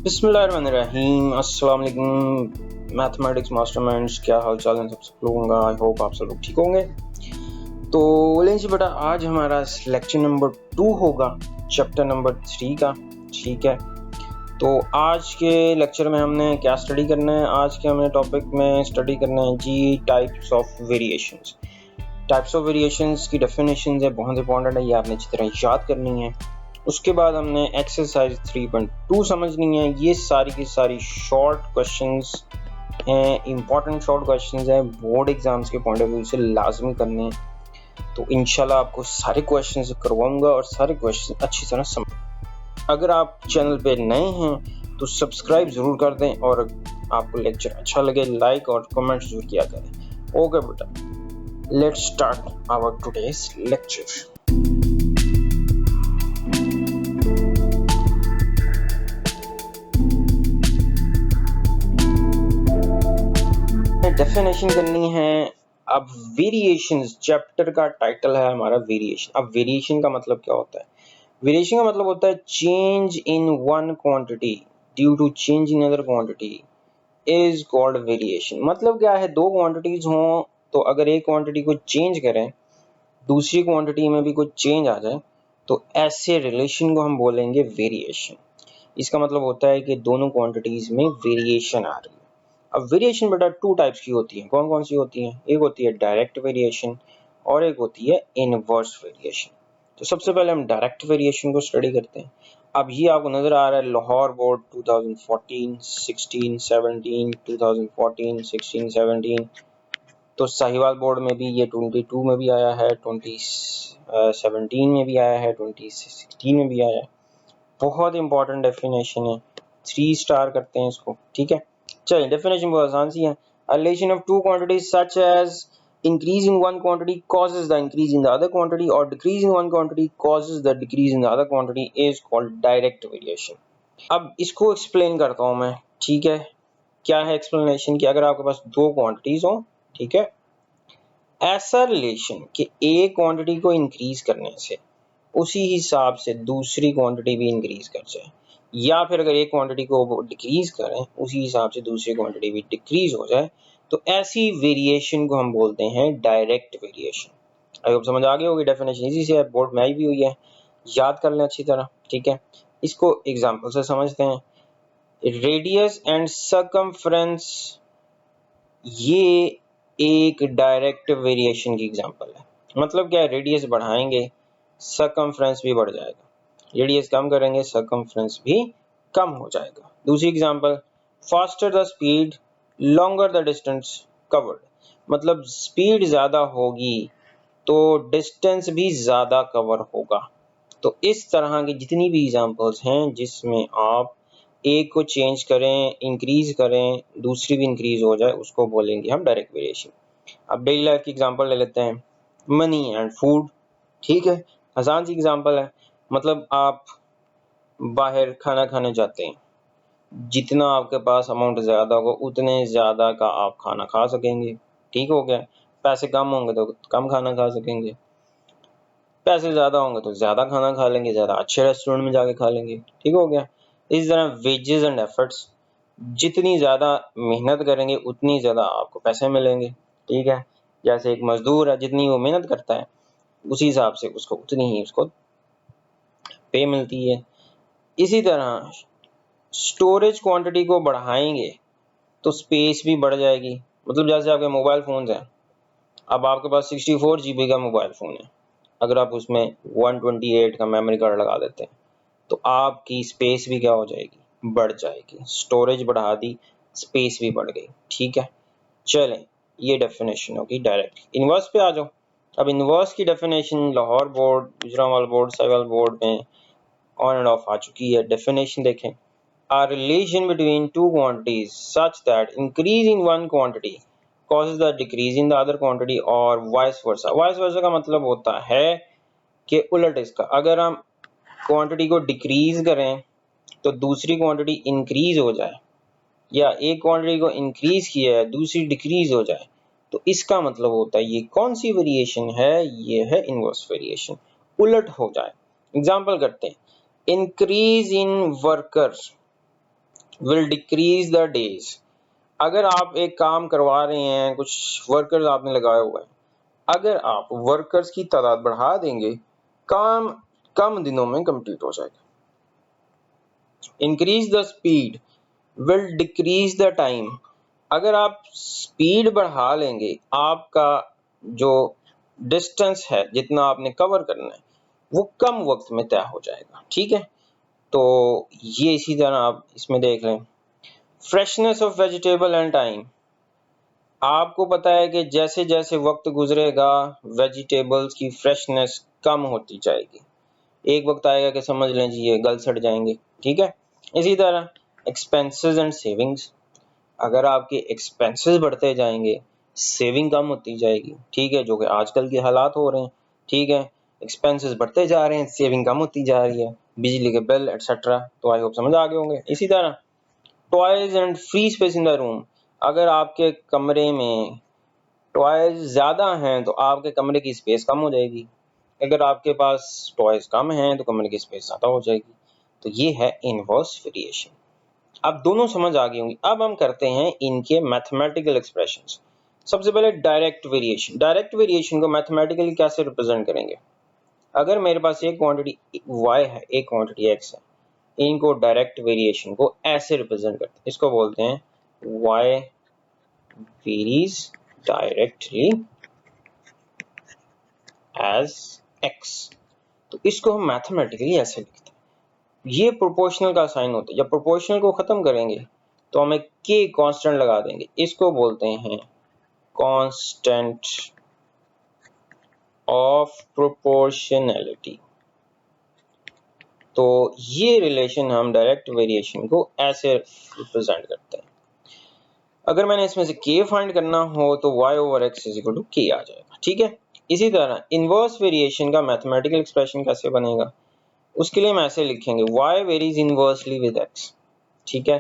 बिस्मिल्लाहिर्रहमानिर्रहीम। अस्सलाम वालेकुम मैथमेटिक्स मास्टरमाइंड्स, क्या हाल चाल है सब लोगों का। आई होप आप सब लोग ठीक होंगे। तो बोलें जी बेटा, आज हमारा लेक्चर नंबर 2 होगा चैप्टर नंबर 3 का। ठीक है, तो आज के लेक्चर में हमने क्या स्टडी करना है। आज के हमने टॉपिक में स्टडी करना है जी types of variations. Types of variations की डेफिनेशन है, बहुत इंपॉर्टेंट है, ये आपने अच्छी तरह याद करनी है। उसके बाद हमने एक्सरसाइज 3.2 समझनी है। ये सारी की सारी शॉर्ट क्वेश्चंस हैं, इंपॉर्टेंट शॉर्ट क्वेश्चंस हैं, बोर्ड एग्जाम्स के पॉइंट ऑफ व्यू से लाजमी करने हैं। तो इंशाल्लाह आपको सारे क्वेश्चंस करवाऊंगा और सारे क्वेश्चन अच्छी तरह समझ। अगर आप चैनल पे नए हैं तो सब्सक्राइब जरूर कर दें, और आपको लेक्चर अच्छा लगे लाइक और कमेंट जरूर किया करें। ओके बेटा, let's start our today's lecture. Definition करनी है। अब वेरिएशंस चैप्टर का टाइटल है हमारा वेरिएशन। अब वेरिएशन का मतलब क्या होता है? वेरिएशन का मतलब होता है change in one quantity due to change in other quantity is called variation. मतलब क्या है, दो क्वांटिटीज हों तो अगर एक क्वांटिटी को चेंज करें दूसरी क्वांटिटी में भी कुछ चेंज आ जाए तो ऐसे रिलेशन को हम बोलेंगे वेरिएशन। इसका मतलब होता है कि दोनों क्वांटिटीज में वेरिएशन आ रही है। अब वेरिएशन बेटा टू टाइप्स की होती है। कौन कौन सी होती है? एक होती है डायरेक्ट वेरिएशन और एक होती है इनवर्स वेरिएशन। तो सबसे पहले हम डायरेक्ट वेरिएशन को स्टडी करते हैं। अब ये आपको नजर आ रहा है लाहौर बोर्ड 2014, 16, 17, 2014, 16, 17। तो साहिवाल बोर्ड में भी ये 22 में भी आया है, 2017 में भी आया है, 2016 में भी आया है। बहुत इंपॉर्टेंट डेफिनेशन है, 3 स्टार करते हैं इसको। ठीक है, चलिए डेफिनेशन बहुत आसान सी है। A relation of two quantities such as increase in one quantity causes the increase in the other quantity or decrease in one quantity causes the decrease in the other quantity is called direct variation. अब इसको explain करता हूँ मैं। ठीक है, क्या है explanation कि अगर आपके पास दो क्वांटिटीज हो, ठीक है, ऐसा रिलेशन कि एक क्वांटिटी को इंक्रीज करने से उसी हिसाब से दूसरी क्वांटिटी भी इंक्रीज कर जाए, या फिर अगर एक क्वांटिटी को डिक्रीज करें उसी हिसाब से दूसरी क्वांटिटी भी डिक्रीज हो जाए, तो ऐसी वेरिएशन को हम बोलते हैं डायरेक्ट वेरिएशन। आई होप समझ आ गई होगी। डेफिनेशन इजी से है, बोर्ड में आई भी हुई है, याद कर लें अच्छी तरह। ठीक है, इसको एग्जांपल से समझते हैं। रेडियस एंड सर्कमफ्रेंस, ये एक डायरेक्ट वेरिएशन की एग्जांपल है। मतलब क्या है, रेडियस बढ़ाएंगे सर्कमफ्रेंस भी बढ़ जाएगा, रेडियस कम करेंगे सर्कमफ्रेंस भी कम हो जाएगा। दूसरी example, faster the speed longer the distance covered. मतलब स्पीड ज्यादा होगी तो डिस्टेंस भी ज्यादा कवर होगा। तो इस तरह की जितनी भी एग्जांपल्स हैं जिसमें आप एक को चेंज करें, इंक्रीज करें, दूसरी भी इंक्रीज हो जाए, उसको बोलेंगे हम डायरेक्ट वेरिएशन। अब डेली लाइफ की एग्जांपल ले लेते हैं, मनी एंड फूड। ठीक है, आसान सी एग्जांपल है। मतलब आप बाहर खाना खाने जाते हैं, जितना आपके पास अमाउंट ज्यादा होगा उतने ज्यादा का आप खाना खा सकेंगे। ठीक हो गया, पैसे कम होंगे तो कम खाना खा सकेंगे, पैसे ज्यादा होंगे तो ज्यादा खाना खा लेंगे, ज्यादा अच्छे रेस्टोरेंट में जाके खा लेंगे। ठीक हो गया। इस तरह वेजेस एंड एफर्ट्स, जितनी ज्यादा मेहनत करेंगे उतनी ज्यादा आपको पैसे मिलेंगे। ठीक है, जैसे एक मजदूर है, जितनी वो मेहनत करता है उसी हिसाब से उसको उतनी ही उसको पे मिलती है। इसी तरह स्टोरेज क्वांटिटी को बढ़ाएंगे तो स्पेस भी बढ़ जाएगी। मतलब जैसे आपके मोबाइल फोन्स हैं, अब आपके पास 64 GB का मोबाइल फोन है, अगर आप उसमें 128 का मेमोरी कार्ड लगा देते हैं तो आपकी स्पेस भी क्या हो जाएगी, बढ़ जाएगी। स्टोरेज बढ़ा दी, स्पेस भी बढ़ गई। ठीक है, चलें, ये डेफिनेशन होगी डायरेक्ट। इनवर्स पे आ जाओ। अब इनवर्स की definition Lahore board, Gujranwala board, Sahiwal board में ऑन एंड ऑफ आ चुकी है। डेफिनेशन देखें, a relation between two quantities such that increase in one quantity causes the decrease in the other quantity और vice versa। vice versa का मतलब होता है कि उलट इसका, अगर हम क्वांटिटी को डिक्रीज करें तो दूसरी क्वांटिटी इंक्रीज हो जाए, या एक क्वांटिटी को इंक्रीज किया है दूसरी डिक्रीज हो जाए, तो इसका मतलब होता है ये कौन सी वेरिएशन है, ये है इनवर्स वेरिएशन, उलट हो जाए। एग्जांपल करते हैं, increase in workers will decrease the days। अगर आप एक काम करवा रहे हैं, कुछ वर्कर्स आपने लगाए हुए हैं, अगर आप वर्कर्स की तादाद बढ़ा देंगे, काम कम दिनों में कंप्लीट हो जाएगा। Increase the speed will decrease the time. अगर आप स्पीड बढ़ा लेंगे, आपका जो डिस्टेंस है जितना आपने कवर करना है वो कम वक्त में तय हो जाएगा। ठीक है, तो ये इसी तरह आप इसमें देख लें। Freshness of vegetable and time. आपको पता है कि जैसे जैसे वक्त गुजरेगा वेजिटेबल्स की फ्रेशनेस कम होती जाएगी। एक वक्त आएगा कि समझ लें जी ये गल सड़ जाएंगे। ठीक है, इसी तरह एक्सपेंसेस एंड सेविंग्स। अगर आपके एक्सपेंसेस बढ़ते जाएंगे, सेविंग कम होती जाएगी। ठीक है, जो कि आजकल के हालात हो रहे हैं। ठीक है, एक्सपेंसेस बढ़ते जा रहे हैं, सेविंग कम होती जा रही है, बिजली के बिल एटसेट्रा। तो आई होप समझ आ गए होंगे। इसी तरह toys and free space in the room. अगर आपके कमरे में टॉयज ज़्यादा हैं तो आपके कमरे की स्पेस कम हो जाएगी। अगर आपके पास टॉयज कम हैं तो कमरे की स्पेस ज़्यादा हो जाएगी। तो ये है इनवर्स वेरिएशन। अब दोनों समझ आ गई होंगी। अब हम करते हैं इनके मैथमेटिकल एक्सप्रेशंस। सबसे पहले डायरेक्ट वेरिएशन। डायरेक्ट वेरिएशन को मैथमेटिकली कैसे रिप्रेजेंट करेंगे? अगर मेरे पास एक क्वांटिटी y है, एक क्वांटिटी x है, इनको डायरेक्ट वेरिएशन को ऐसे रिप्रेजेंट करते हैं। इसको बोलते हैं y varies directly as x। तो इसको हम मैथमेटिकली ऐसे लिखते हैं। ये प्रोपोर्शनल का साइन होता है। जब प्रोपोर्शनल को खत्म करेंगे तो हमें k कांस्टेंट लगा देंगे। इसको बोलते हैं कांस्टेंट ऑफ प्रोपोर्शनैलिटी। तो ये रिलेशन हम डायरेक्ट वेरिएशन को ऐसे रिप्रेजेंट करते हैं। अगर मैंने इसमें से k फाइंड करना हो तो y over x is equal to k आ जाएगा। ठीक है, इसी तरह इनवर्स वेरिएशन का मैथमेटिकल एक्सप्रेशन कैसे बनेगा? उसके लिए हम ऐसे लिखेंगे y varies inversely with x। ठीक है,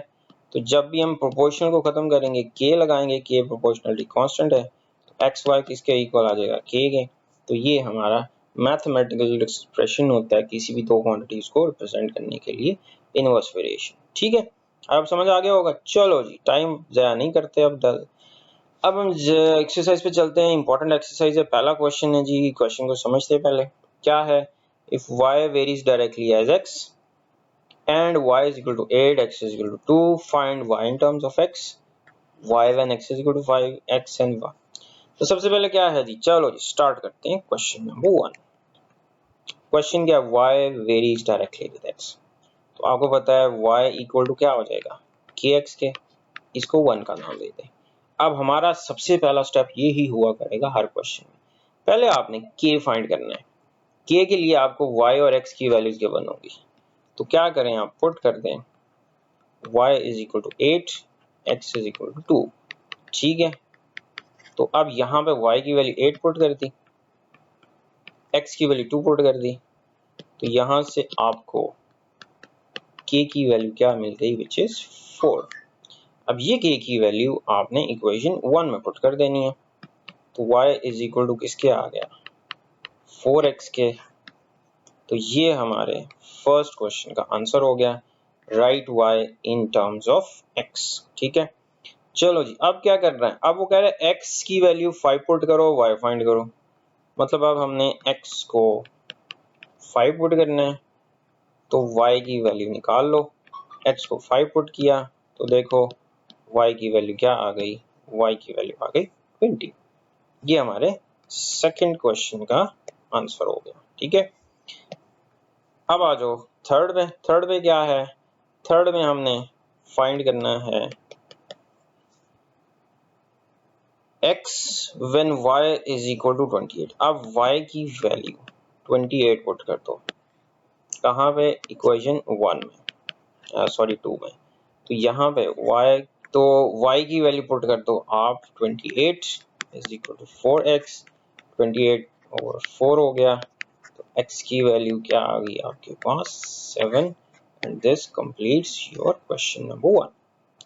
तो जब भी हम प्रोपोर्शनल को खत्म करेंगे k लगाएंगे, k प्रोपोर्शनलिटी कांस्टेंट है, तो x y किसके इक्वल आ जाएगा? k के। तो ये हमारा मैथमेटिकल एक्सप्रेशन होता है किसी भी दो क्वांटिटीज को रिप्रेजेंट करने के लिए, इनवर्स वेरिएशन। ठीक है, अब समझ आ गया होगा। चलो जी, टाइम ज़ाया नहीं करते अब हम एक्सरसाइज पे चलते हैं। इंपॉर्टेंट एक्सरसाइज है। पहला क्वेश्चन है जी, क्वेश्चन को समझते हैं पहले। क्या है? If y varies directly as x and y is equal to 8, x is equal to 2, find y in terms of x, y when x is equal to 5, x and y। तो सबसे पहले क्या है जी, चलो जी स्टार्ट करते हैं। Question number 1। Question क्या है? y varies directly with x। तो आपको पता है y इक्वल टू क्या हो जाएगा? kx के। इसको 1 का नाम देते हैं। अब हमारा सबसे पहला स्टेप ये ही हुआ करेगा हर क्वेश्चन में। पहले आपने k फाइंड करना है। k के लिए आपको y और x की वैल्यूज गिवन होगी। तो क्या करें, आप पुट कर दें y is equal to 8, x is equal to 2। ठीक है, तो अब यहाँ पे y की वैल्यू 8 पुट कर दी, x की वैल्यू 2 पुट कर दी, तो यहाँ से आपको k की वैल्यू क्या मिल गई? Which is 4। अब ये k की वैल्यू आपने इक्वेशन 1 में पुट कर देनी है। तो y इज इक्वल टू किसके आ गया? 4x के। तो ये हमारे फर्स्ट क्वेश्चन का आंसर हो गया। Right y in terms of x। ठीक है, चलो जी अब क्या कर रहे हैं? अब वो कह रहे हैं x की वैल्यू 5 पुट करो, y फाइंड करो। मतलब अब हमने x को 5 पुट करना है, तो y की वैल्यू निकाल लो। x को 5 पुट किया तो देखो y की वैल्यू क्या आ गई? y की वैल्यू आ गई 20। ये हमारे सेकंड क्वेश्चन का आंसर हो गया। ठीक है, अब आ जाओ थर्ड में। थर्ड में क्या है? थर्ड में हमने फाइंड करना है x when y is equal to 28। अब y की वैल्यू 28 पुट कर दो। कहाँ पे? इक्वेशन 1 में, सॉरी 2 में। तो यहाँ पे y, तो y की वैल्यू पुट कर दो आप 28 is equal to 4x। 28 over 4 हो गया, तो x की वैल्यू क्या आ गई आपके पास? 7। And this completes your question number 1।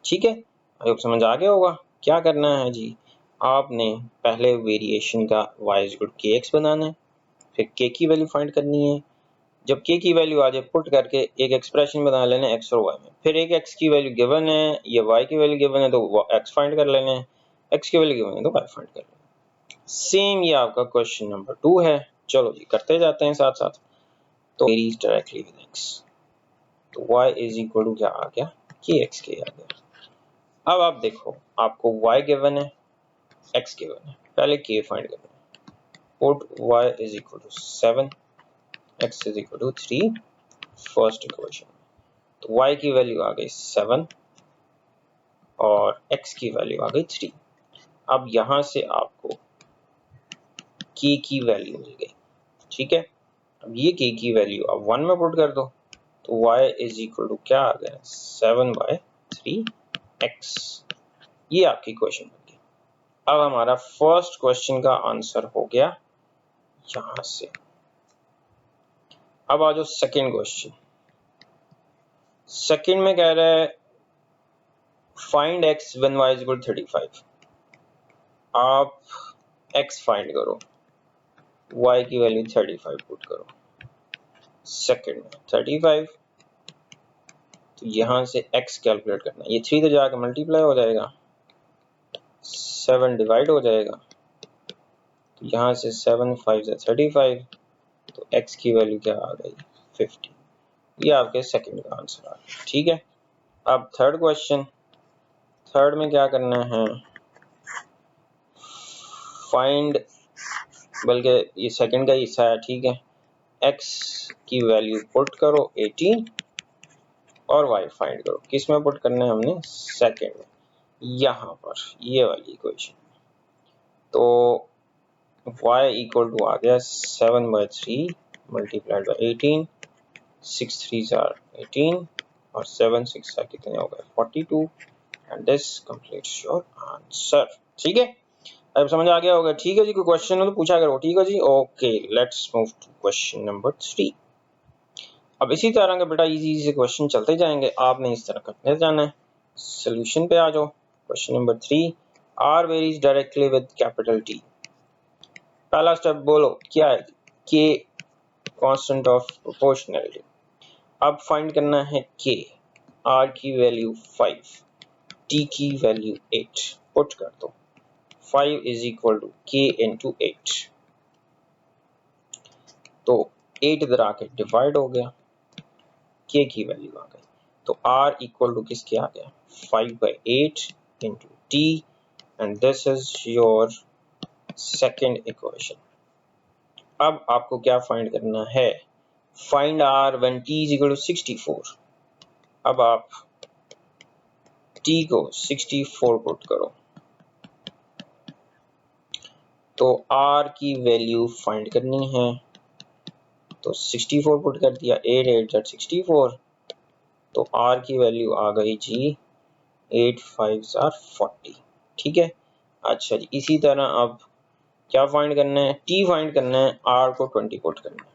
ठीक है, आई होप समझ आ गया होगा। क्या करना है जी, आपने पहले वेरिएशन का y is equal to kx बनाना है, फिर k की वैल्यू फाइंड करनी है, जब k की वैल्यू आ जाए पुट करके एक एक्सप्रेशन बना लेना x और y में, फिर एक x की वैल्यू गिवन है या y की वैल्यू गिवन है तो x फाइंड कर लेना है, x की वैल्यू गिवन है तो y फाइंड कर लेना है। सेम ये आपका क्वेश्चन नंबर 2 है। चलो जी करते जाते हैं साथ साथ। तो वेरीज डायरेक्टली विद x, तो y इज इक्वल टू क्या आ गया, kx के आ गया। अब आप देखो आपको y गिवन है, x गिवन है, पहले k फाइंड करना है। Put y is equal to 7, x is equal to 3 first equation. तो y की वैल्यू आ गई 7 और x की वैल्यू आ गई 3। अब यहां से आपको k की वैल्यू मिल गई, ठीक है। अब ये k की वैल्यू अब 1 में पुट कर दो, तो y इज इक्वल टू क्या आ गया, 7/3x। ये आपकी क्वेश्चन बन गई। अब हमारा फर्स्ट क्वेश्चन का आंसर हो गया यहां से। अब आ जाओ सेकेंड क्वेश्चन। सेकेंड में कह रहा है find x when y is equal to 35। आप x फाइंड करो, y की वैल्यू 35 पुट करो। सेकेंड में 35, तो यहां से x कैलकुलेट करना, ये 3 तो जाकर मल्टीप्लाई हो जाएगा, 7 डिवाइड हो जाएगा, तो यहां से 7 5 35, तो x की वैल्यू क्या आ गई 50। ये आपके सेकंड का आंसर आ गया, ठीक है। अब थर्ड क्वेश्चन, थर्ड में क्या करना है, फाइंड, बल्कि ये सेकंड का हिस्सा है, ठीक है। x की वैल्यू पुट करो 18 और y फाइंड करो। किस में पुट करना है हमने, सेकंड में, यहाँ पर ये वाली इक्वेशन। तो y इक्वल टू आ गया 7/3 मल्टीप्लाइड बाई 18, 6 3s are 18 और 7 6 कितने हो गए 42, and this completes your answer, ठीक है। अब समझ आ गया होगा, ठीक है जी। कोई क्वेश्चन हो तो पूछा करो, ठीक है जी। Okay let's move to question number 3। अब इसी तरह के बेटा इजी से क्वेश्चन चलते जाएंगे, आपने इस तरह करते जाना है। सोल्यूशन पे आ जाओ। Question number 3, R varies directly with capital T. पहला स्टेप बोलो क्या है, के कांस्टेंट ऑफ प्रोपोर्शनैलिटी। अब फाइंड करना है के, आर की वैल्यू 5, टी की वैल्यू 8, पुट कर दो। 5 is equal to k into 8, तो 8 इधर आके डिवाइड हो गया, के की वैल्यू आ गई, तो आर इक्वल टू किसके आ गया 5/8 into T, and this is your second equation. अब आपको क्या फाइंड करना है, find R when T is equal to 64। अब आप टी को 64 पुट करो, तो आर की वैल्यू फाइंड करनी है, तो 64 पुट कर दिया, 8 8 64, तो आर की वैल्यू आ गई जी 8 5 40, ठीक है। अच्छा जी, इसी तरह अब क्या फाइंड करना है, टी फाइंड करना है, आर को 20 पुट करना है।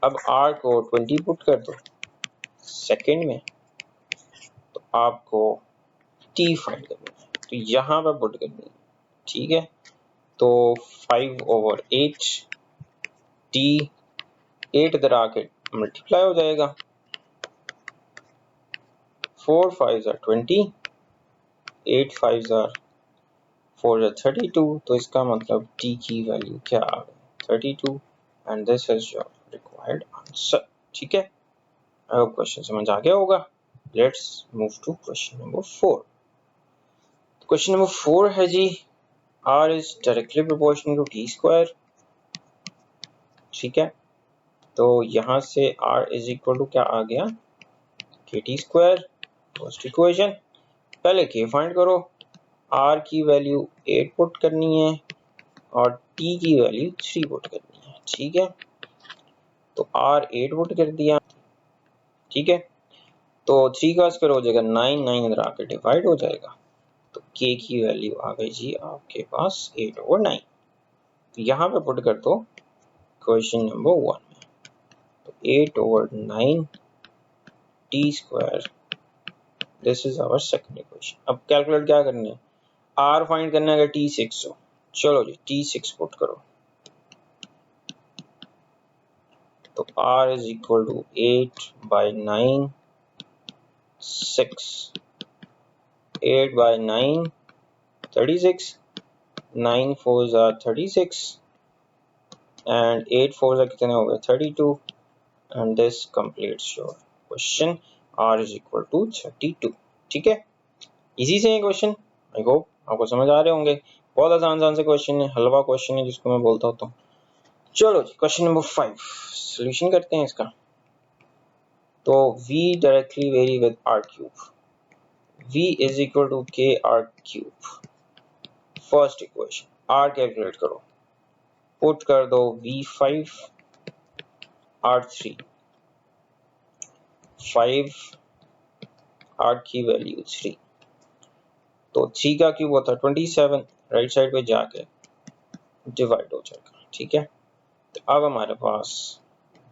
अब आर को 20 पुट कर दो सेकंड में, तो आपको टी फाइंड करना है, तो यहाँ पर पुट करनी है, ठीक है। तो 5/8 टी, 8 इधर आके मल्टीप्लाई हो जाएगा, 4 5 20, 8 5 4 32, तो इसका मतलब टी की वैल्यू क्या आ गई 32, and this is your required answer, ठीक है। अब क्वेश्चन समझ आ गया होगा। Let's move to question number 4। Question number 4 है जी, R is directly proportional to T square, ठीक है। तो यहां से r इज इक्वल टू क्या आ गया के टी स्क्वायर, फर्स्ट इक्वेशन। पहले के फाइंड करो, r की वैल्यू 8 पुट करनी है और t की वैल्यू 3 पुट करनी है, ठीक है। तो r 8 पुट कर दिया, ठीक है। तो 3 का स्क्वायर हो जाएगा 9, 9 इधर आके डिवाइड हो जाएगा, तो k की वैल्यू आ गई जी आपके पास 8/9। तो यहाँ पे पुट कर दो क्वेश्चन नंबर 1 में, तो 8/9 T square, this is our second equation. अब कैलकुलेट क्या करना है, r फाइंड करना है t6 हो, चलो जी t6 पुट करो, तो r is equal to 8/9 6 8/9 36 9 4s are 36 and 8 4s are कितने हो गए 32 and this completes your question. r is equal to 32. ठीक है, इजी से ये क्वेश्चन, आई होप आपको समझ आ रहे होंगे। बहुत आसान से क्वेश्चन है, हलवा क्वेश्चन है जिसको मैं बोलता होता हूँ। चलो जी, क्वेश्चन नंबर 5 सॉल्यूशन करते हैं इसका। तो v directly vary with r cube, v is equal to k r cube. First equation r calculate करो, पुट कर दो v5 r3 5 r की वैल्यू 3, तो 3 का क्यूब होता है 27, राइट साइड पे जाके डिवाइड हो जाएगा। ठीक है, तो अब हमारे पास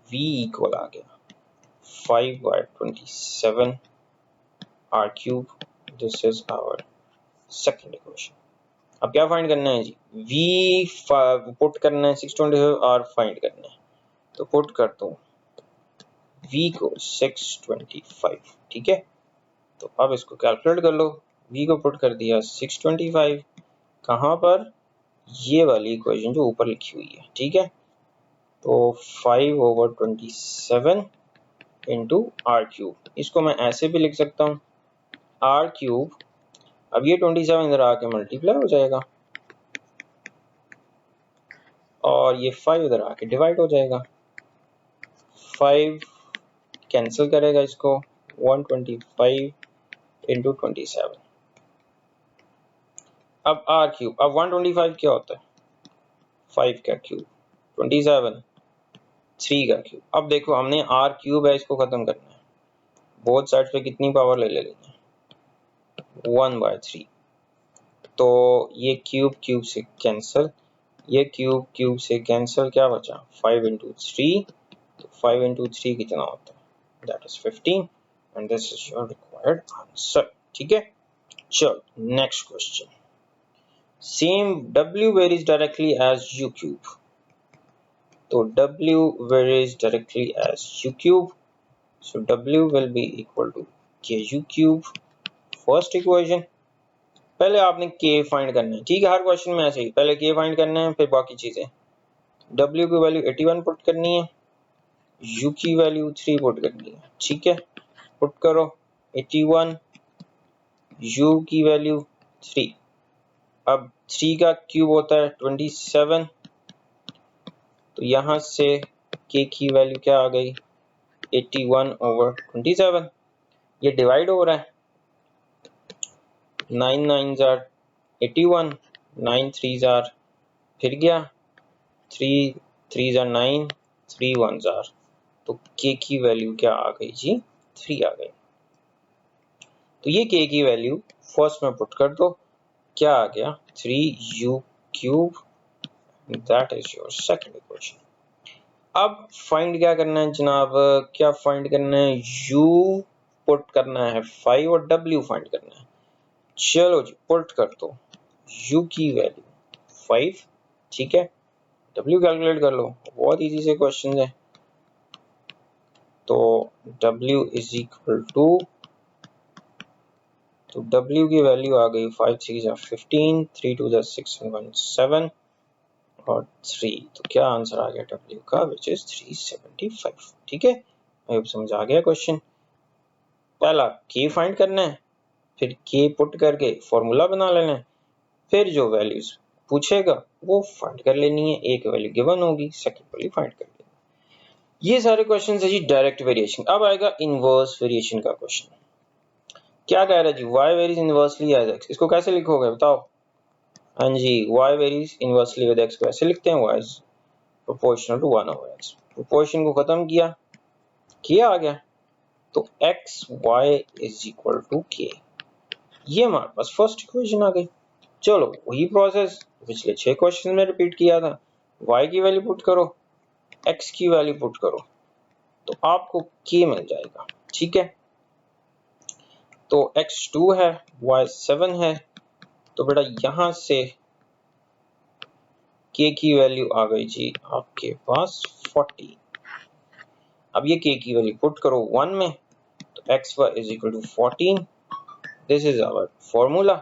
v इक्वल आ गया 5/27 r cube. This is our second equation. अब क्या फाइंड करना है जी, v पुट करना है 625 r फाइंड करना है, तो पुट कर दो v को 625। ठीक है, तो अब इसको कैलकुलेट कर लो। v को पुट कर दिया 625 कहाँ पर, ये वाली इक्वेशन जो ऊपर लिखी हुई है। ठीक है, तो 5/27 इंटू आर क्यूब, इसको मैं ऐसे भी लिख सकता हूँ आर क्यूब। अब ये 27 इधर आके मल्टीप्लाई हो जाएगा और ये 5 इधर आके डिवाइड हो जाएगा। 5 कैंसिल करेगा इसको, 125 इंटू 27। अब आर क्यूब, अब 125 क्या होता है 5 का क्यूब, 27 3 का क्यूब। अब देखो हमने आर क्यूब है, इसको खत्म करना है, बोथ साइड पे कितनी पावर ले लेनी है 1/3। तो ये क्यूब क्यूब से कैंसिल, ये क्यूब क्यूब से कैंसिल, क्या बचा 5 इंटू 3, तो 5 इंटू 3 कितना होता है, that is 15 and this is your required answer. ठीक है, चलो next question. Same w varies directly as u cube, तो w varies directly as u cube, so w will be equal to ku cube। First equation, पहले आपने k find करना है। ठीक है, हर क्वेश्चन में ऐसे ही, पहले k फाइंड करना है फिर बाकी चीजें। w की वैल्यू 81 पुट करनी है, u की वैल्यू 3 पुट करनी है। ठीक है, पुट करो 81, u की वैल्यू 3। अब 3 का क्यूब होता है 27, तो यहां से k की वैल्यू क्या आ गई 81/27। ये डिवाइड हो रहा है, 9 9s are 81, 9 3s are फिर गया 3 3s are 9, 3 1s are, तो k की वैल्यू क्या आ गई जी 3 आ गई। तो ये k की वैल्यू फर्स्ट में पुट कर दो, क्या आ गया 3u cube, that is your second equation. अब फाइंड क्या करना है जनाब, क्या फाइंड करना है, u पुट करना है 5 और w फाइंड करना है। चलो जी, पुट कर दो u की वैल्यू 5। ठीक है, w कैलकुलेट कर लो, बहुत इजी से क्वेश्चन है। तो w इज इक्वल टू, तो w की वैल्यू आ गई 5 3 जा 15, 3 2 जा 6 and 1 7 और 3, तो क्या आंसर आ गया w का, विच इज 375। ठीक है, अब समझ आ गया क्वेश्चन। पहला k फाइंड करना है, फिर k पुट करके फॉर्मूला बना लेना है, फिर जो वैल्यूज पूछेगा वो फाइंड कर लेनी है। एक वैल्यू गिवन होगी, सेकंड वैल्यू फाइंड कर लेनी है। ये सारे क्वेश्चन है जी डायरेक्ट वेरिएशन। अब आएगा इनवर्स वेरिएशन का क्वेश्चन। क्या कह रहा है जी, y varies inversely as x, इसको कैसे लिखोगे बताओ। हाँ जी, y varies inversely with x को ऐसे लिखते हैं, y is proportional to 1/x। Proportion को खत्म किया आ गया, तो x y is equal to k, ये हमारे पास फर्स्ट इक्वेशन आ गई। चलो वही प्रोसेस पिछले 6 क्वेश्चन में रिपीट किया था, y की वैल्यू पुट करो, x की वैल्यू पुट करो, तो आपको k मिल जाएगा। ठीक है, तो x 2 है, y 7 है, तो बेटा यहां से k की वैल्यू आ गई जी आपके पास 40। अब ये k की वैल्यू पुट करो 1 में, तो xy is equal to 14, this is our formula.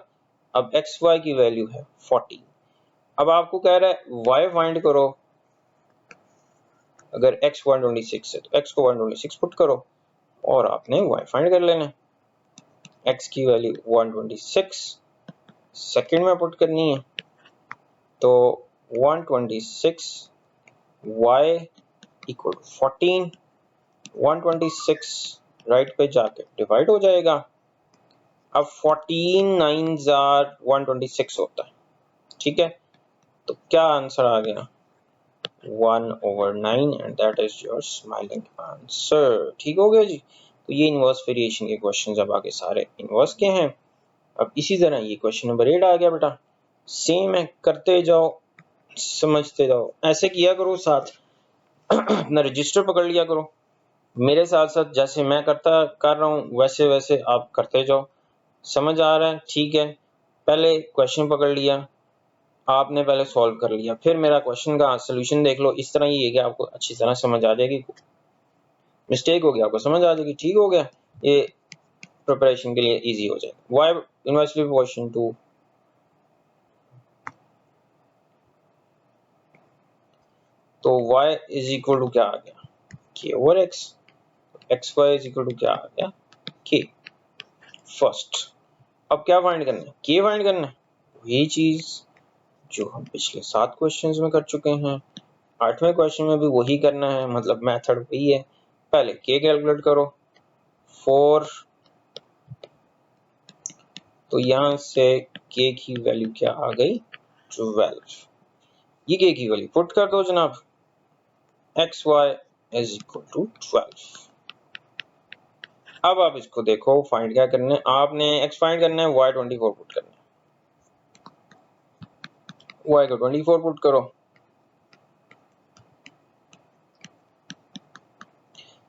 अब xy की वैल्यू है 14। अब आपको कह रहा है y फाइंड करो, अगर x 126 है तो x को 126 पुट करो और आपने y फाइंड कर लेना। x की वैल्यू 126 सेकंड में पुट करनी है, तो 126 y इक्वल टू 14, 126 राइट पे जाके डिवाइड हो जाएगा। अब 14 9s आर 126 होता है, ठीक है, तो क्या आंसर आ गया 1/9 and that is your smiling answer. ठीक हो गया जी। तो ये इनवर्स वेरिएशन के क्वेश्चन अब आगे सारे इनवर्स के हैं। अब इसी तरह ये क्वेश्चन नंबर 8 आ गया बेटा, सेम है, करते जाओ समझते जाओ, ऐसे किया करो, साथ अपना रजिस्टर पकड़ लिया करो, मेरे साथ साथ जैसे मैं कर रहा हूँ वैसे वैसे आप करते जाओ। समझ आ रहा है? ठीक है, पहले क्वेश्चन पकड़ लिया आपने, पहले सॉल्व कर लिया, फिर मेरा क्वेश्चन का सोल्यूशन देख लो। इस तरह ये है कि आपको अच्छी तरह समझ आ जाएगी, मिस्टेक हो गया आपको समझ आ जाएगी। ठीक हो गया, ये प्रिपरेशन के लिए इजी हो जाएगा। वाई इनवर्सली क्वेश्चन 2, तो y इज इक्वल टू क्या आ गया k over x, xy is equal to क्या आ गया k फर्स्ट। अब क्या फाइंड करना है, k फाइंड करना है, वही चीज जो हम पिछले 7 क्वेश्चंस में कर चुके हैं, 8वें क्वेश्चन में भी वही करना है, मतलब मेथड वही है। पहले k कैलकुलेट करो 4, तो यहां से k की वैल्यू क्या आ गई 12, ये k की वैल्यू पुट कर दो जनाब, xy इज इक्वल टू 12। अब आप इसको देखो फाइंड क्या करना है, आपने x फाइंड करना है, y 24 पुट करना है, y को 24 पुट करो,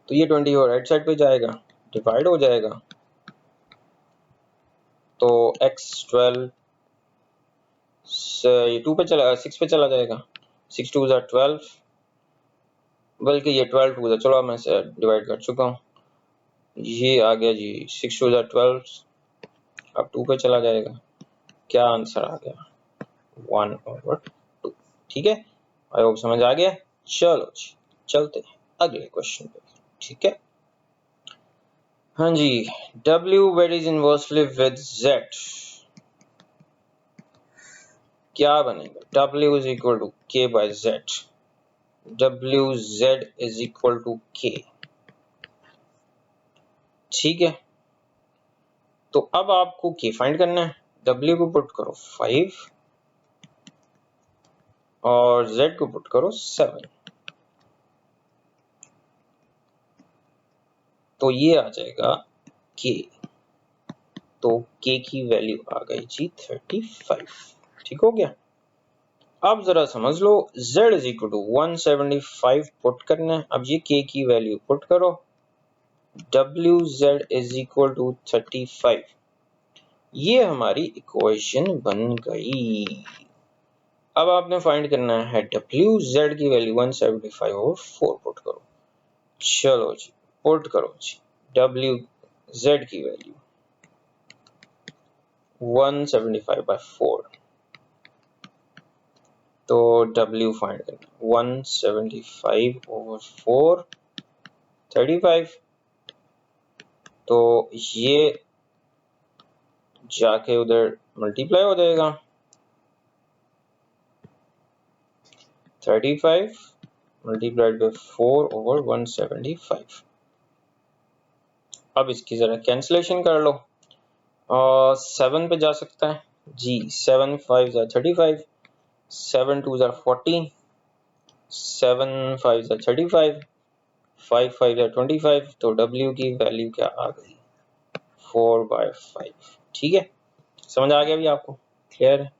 तो ये 24 राइट साइड पे जाएगा, डिवाइड हो जाएगा, तो x 12 से ये 2 पे चला 6 पे चला जाएगा, 6 2 ज़ा 12, बल्कि ये 12 2 ज़ा, चलो मैं डिवाइड कर चुका हूँ, ये आ गया जी 6 2 ज़ा 12, अब 2 पे चला जाएगा, क्या आंसर आ गया 1/2। ठीक है, आई होप समझ आ गया। चलो जी चलते हैं अगले क्वेश्चन पे, ठीक है। हाँ जी, W varies inversely with Z, क्या बनेगा, W is equal to K by Z, WZ is equal to K, ठीक है। तो अब आपको K फाइंड करना है, W को पुट करो 5 और Z को पुट करो 7, तो ये आ जाएगा K, तो K की वैल्यू आ गई जी 35। ठीक हो गया। अब जरा समझ लो, Z is equal to 175 put करना है, अब ये K की वैल्यू पुट करो, WZ इज इक्वल टू 35, ये हमारी इक्वेशन बन गई। अब आपने फाइंड करना है WZ की वैल्यू 175 और 4 पुट करो, चलो जी पुट करो जी, WZ की वैल्यू 175/4, तो W फाइंड करना 175/4 35, तो ये जाके उधर मल्टीप्लाई हो जाएगा, 35 मल्टीप्लाइड बाय 4/175। अब इसकी जरा कैंसिलेशन कर लो, 7 पे जा सकता है जी, 7 5 ज़ा 35, 7 2 ज़ा 14, 7 5 ज़ा 35, 5 5 ज़ा 25, तो W की वैल्यू क्या आ गई 4/5। ठीक है, समझ आ गया भी आपको, क्लियर है।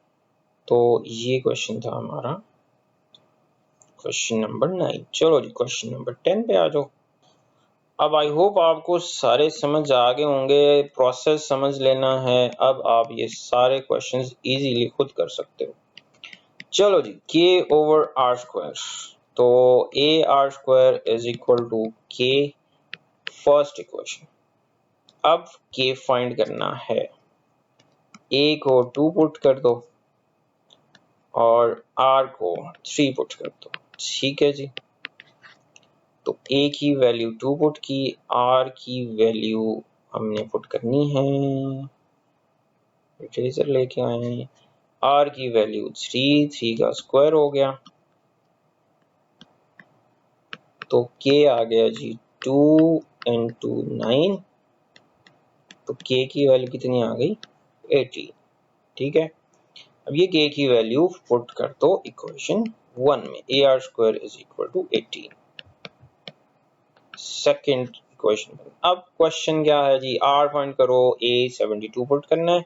तो ये क्वेश्चन था हमारा क्वेश्चन नंबर 9। चलो जी क्वेश्चन नंबर 10 पे आ जाओ। अब आई होप आपको सारे समझ आ गए होंगे, प्रोसेस समझ लेना है, अब आप ये सारे क्वेश्चंस इजीली खुद कर सकते हो। चलो जी, K/R², तो a R square is equal to k first equation. अब के फाइंड करना है, ए को 2 पुट कर दो और आर को 3 पुट कर दो। ठीक है जी, तो ए की वैल्यू 2 पुट की, आर की वैल्यू हमने पुट करनी है, इरेजर लेके आए हैं, आर की वैल्यू 3 का स्क्वायर हो गया, तो के आ गया जी 2 into 9, तो के की वैल्यू कितनी आ गई 18। ठीक है, अब ये के की वैल्यू पुट कर दो इक्वेशन 1 में, a R square is equal to 18 second equation. अब क्वेश्चन क्या है जी, आर फाइंड करो, ए 72 पुट करना है।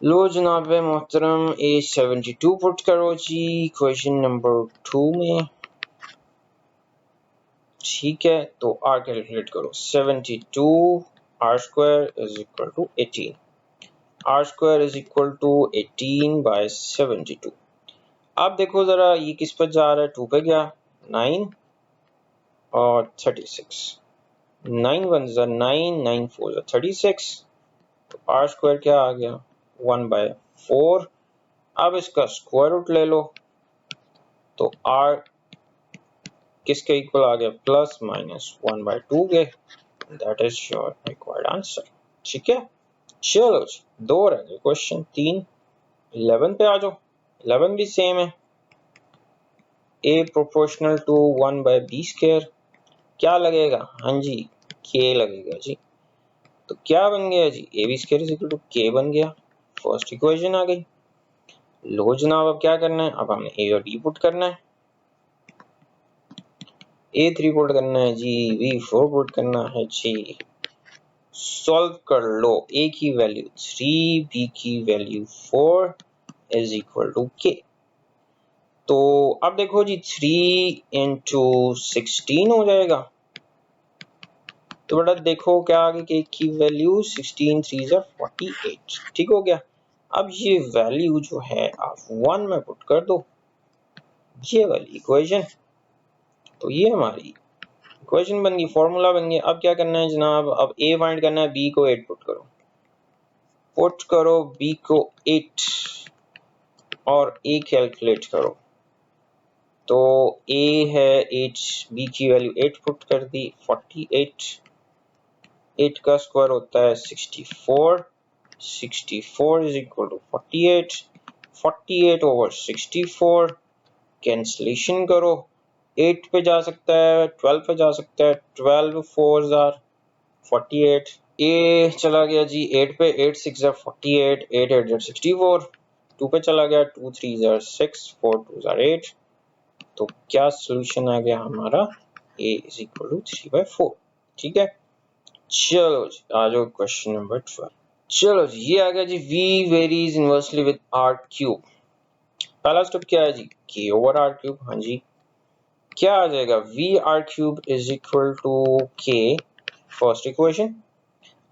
लो जनाब मोहतरम, ए 72 पुट करो जी क्वेश्चन नंबर 2 में। ठीक है, तो आर कैलकुलेट करो, 72 R square is equal to 18, R square is equal to 18 by 72। अब देखो जरा ये किस पर जा रहा है, 2 पे गया, 9 और 36, 9 1 जा 9, 9 4 जा 36, तो आर स्क्वायर क्या आ गया 1 बाय 4। अब इसका स्क्वायर रूट ले लो, तो आर किसके इक्वल आ गया, प्लस माइनस 1 बाय 2 के, that is your required answer. ठीक है, चलो जी, 2 रह गए क्वेश्चन, 3 11 पे आ जाओ। 11 भी सेम है, A proportional to 1 by B square, क्या लगेगा, हाँ जी के लगेगा जी, तो क्या बन गया जी, A B square is equal to K बन गया, फर्स्ट इक्वेशन आ गई। लो जनाब अब क्या करना है, अब हमने ए और बी पुट करना है, ए 3 पुट करना है जी, बी 4 पुट करना है जी, सॉल्व कर लो, ए की वैल्यू 3, बी की वैल्यू 4 इज इक्वल टू के। तो अब देखो जी 3 into 16 हो जाएगा, तो बेटा देखो क्या आ गई, की वैल्यू 16 3 जा 48। ठीक हो गया, अब ये वैल्यू जो है आप 1 में पुट कर दो, ये वाली इक्वेशन, तो ये हमारी इक्वेशन बन गई, फॉर्मूला बन गया। अब क्या करना है जनाब, अब ए फाइंड करना है, बी को 8 पुट करो बी को 8 और ए कैलकुलेट करो, तो ए है 8, बी की वैल्यू 8 पुट कर दी, 48, 8 का स्क्वायर होता है 64, 64 is equal to 48, 48 over 64, cancellation करो, 8 पे जा सकता है, 12 पे जा सकता है, 12 4 जार 48, ए चला गया जी 8 पे, 8 6 जार 48, 8 8 जार 64, 2 पे चला गया, 2 3 जार 6, 4 2 जार 8, तो क्या सोल्यूशन आ गया हमारा, a इज इक्वल टू 3/4। ठीक है, चलो जी आ जाओ क्वेश्चन नंबर 12। चलो जी ये आ गया जी, v varies inversely with r cube. पहला स्टेप क्या है जी, k ओवर r क्यूब, हाँ जी क्या आ जाएगा, v r cube is equal to k, first equation.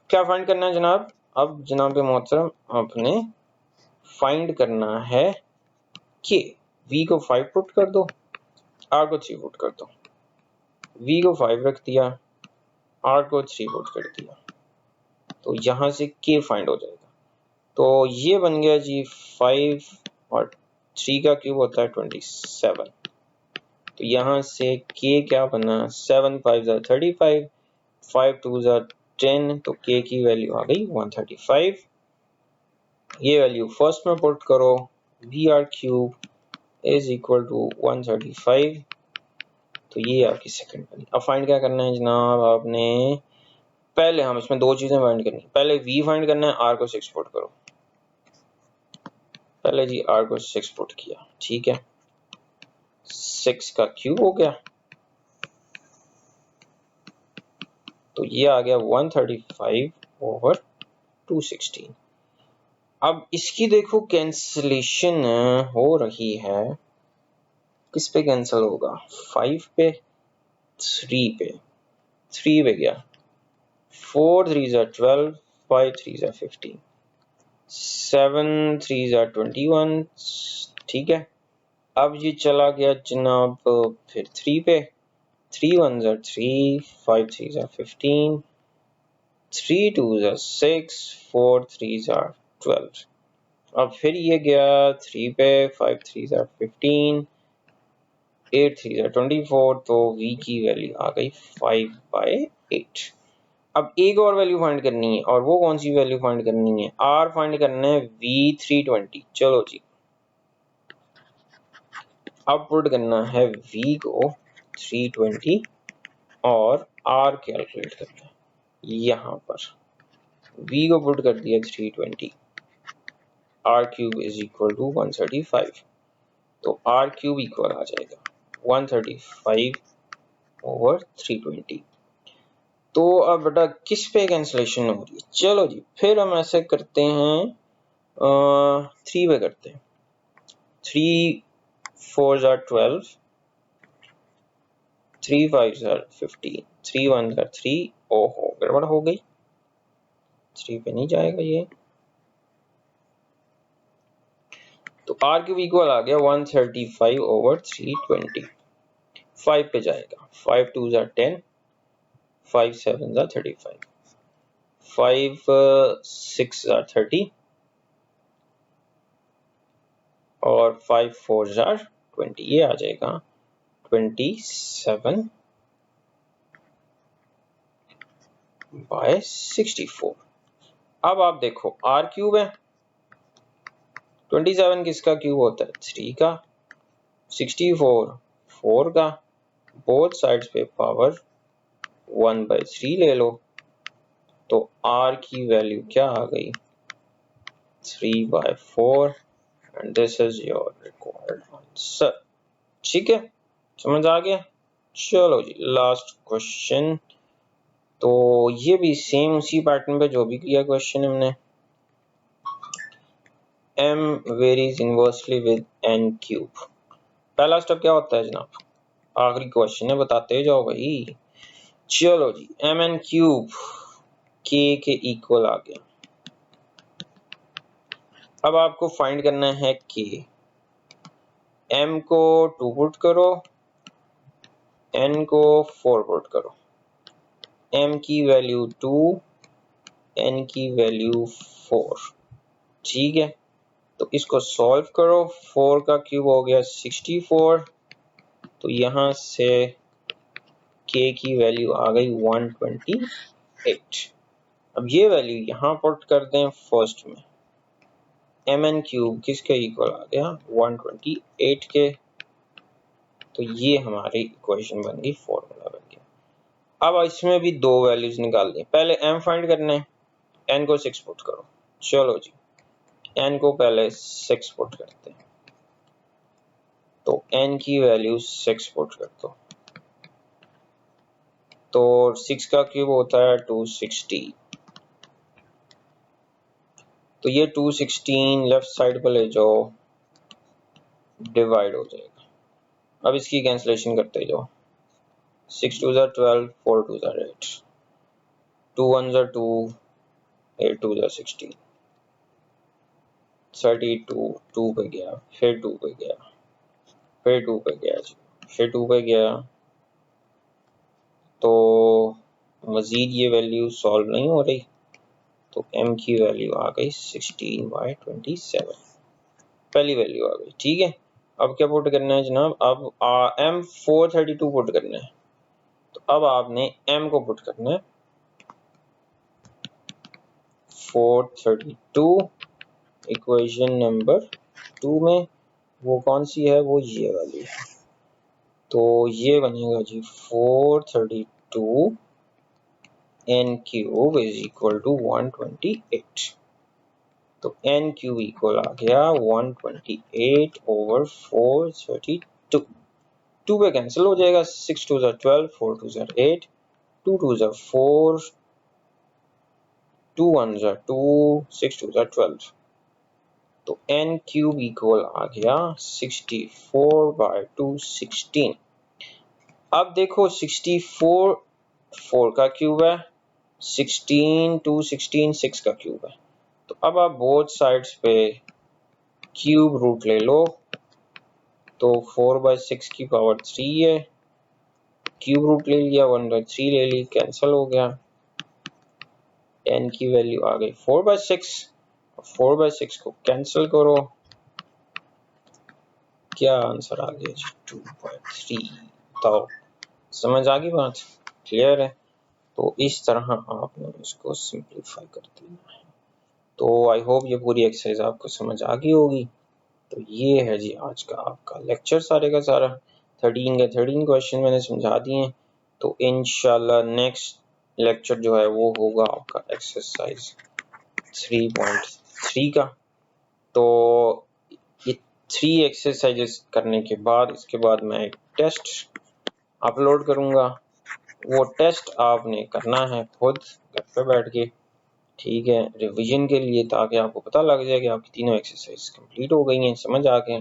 क्या फाइंड करना है जनाब, अब जनाब मोहतरम आपने फाइंड करना है k, v को 5 पुट कर दो, r को 3 पुट कर दो, v को 5 रख दिया, r को 3 पुट कर दिया, तो यहां से k फाइंड हो जाएगा, तो ये बन गया जी 5 और 3 का क्यूब होता है 27, तो यहां से k क्या बना, 7 5 35, 5 2 10, तो k की वैल्यू आ गई 135, ये वैल्यू फर्स्ट में पुट करो, v R cube is equal to 135, तो ये आपकी सेकंड बनी। अब फाइंड क्या करना है जनाब, आपने पहले हम इसमें 2 चीजें फाइंड करनी, पहले v फाइंड करना है, r को 6 पुट करो, पहले जी r को 6 पुट किया, ठीक है 6 का क्यूब हो गया, तो ये आ गया 135 ओवर 216। अब इसकी देखो कैंसलेशन हो रही है, किस पे कैंसिल होगा, 5 पे, 3 पे, 3 पे गया, 4 3 जा 12, 5 3 जा 15, 7 3 जा 21, ठीक है अब ये चला गया जनाब फिर 3 पे, 3 1s are 3, 5 3s are 15, 3 2s are 6, 4 3s are 12। अब फिर ये गया 3 पे, 5 3s are 15, 8 3s are 24, तो v की वैल्यू आ गई 5/8। अब एक और वैल्यू फाइंड करनी है, और वो कौन सी वैल्यू फाइंड करनी है, r फाइंड करना है v320। चलो जी, अब पुट करना है v को 320 और r कैलकुलेट करना है। यहाँ पर v को पुट कर दिया 320, r cube is equal to 135, तो r क्यूब इक्वल आ जाएगा 135 ओवर 320। तो अब बेटा किस पे कैंसलेशन हो रही है, चलो जी फिर हम ऐसे करते हैं 3 पे करते हैं। 3 4s are 12, 3 5s are 15, 3 1s are 3। ओहो गड़बड़ हो गई, 3 पे नहीं जाएगा ये, तो r क्यूब इक्वल आ गया 135 ओवर 320। 5 पे जाएगा, 5 2s are 10, 5 7s are 35, 5 6s are 30 और 5 4s are 20, ये आ जाएगा 27/64। अब आप देखो r क्यूब है, 27 किसका क्यूब होता है, 3 का, 64 4 का, बोथ साइड्स पे पावर 1/3 ले लो, तो r की वैल्यू क्या आ गई, 3/4, and this is your required answer. ठीक है, समझ आ गया। चलो जी लास्ट क्वेश्चन, तो ये भी सेम उसी पैटर्न पे जो भी किया क्वेश्चन हमने। m varies inversely with n cube. पहला स्टेप क्या होता है जनाब, आखिरी क्वेश्चन है, बताते जाओ भाई। चलो जी mn क्यूब k के इक्वल आ गया। अब आपको फाइंड करना है k, m को 2 पुट करो, n को 4 पुट करो, m की वैल्यू 2, n की वैल्यू 4। ठीक है, तो इसको सॉल्व करो, 4 का क्यूब हो गया 64, तो यहाँ से k की वैल्यू आ गई 128। अब ये वैल्यू यहाँ पुट कर दें फर्स्ट में, mn क्यूब किसके इक्वल आ गया 128 के, तो ये हमारी इक्वेशन बन गई, फॉर्मूला बन गया। अब इसमें भी दो वैल्यूज निकाल दें, पहले m फाइंड करना है, n को 6 पुट करो। चलो जी n को पहले 6 पुट करते हैं, तो n की वैल्यू 6 पुट कर दो, तो 6 का क्यूब होता है 260, तो ये 216 लेफ्ट साइड पर ले जाओ, डिवाइड हो जाएगा। अब इसकी कैंसलेशन करते जाओ, 6 2s are 12, 4 2s are 8, 2 1s are 2, 8 2s are 16, 32 2 पे गया, फिर 2 पे गया, फिर 2 पे गया जी, फिर 2 पे गया, तो मजीद ये वैल्यू सॉल्व नहीं हो रही, तो m की वैल्यू आ गई 16/27, पहली वैल्यू आ गई। ठीक है, अब क्या पुट करना है जनाब, अब m 432 पुट करना है, तो अब आपने m को पुट करना है 432 इक्वेशन नंबर 2 में, वो कौन सी है, वो ये वाली है, तो ये बनेगा जी 432 n cube is equal to 128, तो n क्यूब इक्वल आ गया 128 ओवर 432, 2 पे कैंसिल हो जाएगा, 6 2s are 12, 4 2s are 8, 2 2s are 4, 2 1s are 2, 6 2s are 12, तो n क्यूब इक्वल आ गया 64/216। अब देखो 64 4 का क्यूब है, 16 2 16 6 का क्यूब है, तो अब आप बोथ साइड्स पे क्यूब रूट ले लो, तो 4/6 की पावर 3 है, क्यूब रूट ले लिया, 1/3 ले ली, कैंसिल हो गया, n की वैल्यू आ गई 4/6। 4/6 को कैंसिल करो, क्या आंसर आ गया जी 2/3। तो समझ आ गई बात, क्लियर है। तो इस तरह आपने इसको सिंप्लीफाई कर देना है। तो आई होप ये पूरी एक्सरसाइज आपको समझ आ गई होगी। तो ये है जी आज का आपका लेक्चर सारे का सारा। 13 के 13 क्वेश्चन मैंने समझा दिए। तो इंशाल्लाह नेक्स्ट लेक्चर जो है वो होगा आपका एक्सरसाइज 3.3 का। तो ये 3 एक्सरसाइजेस करने के बाद इसके बाद मैं एक टेस्ट अपलोड करूंगा। वो टेस्ट आपने करना है खुद घर पे बैठ के, ठीक है, रिवीजन के लिए, ताकि आपको पता लग जाए कि आपकी तीनों एक्सरसाइज कंप्लीट हो गई हैं, समझ आ गए।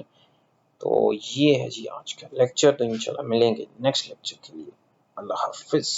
तो ये है जी आज का लेक्चर। तो इंशाल्लाह मिलेंगे नेक्स्ट लेक्चर के लिए। अल्लाह हाफिज।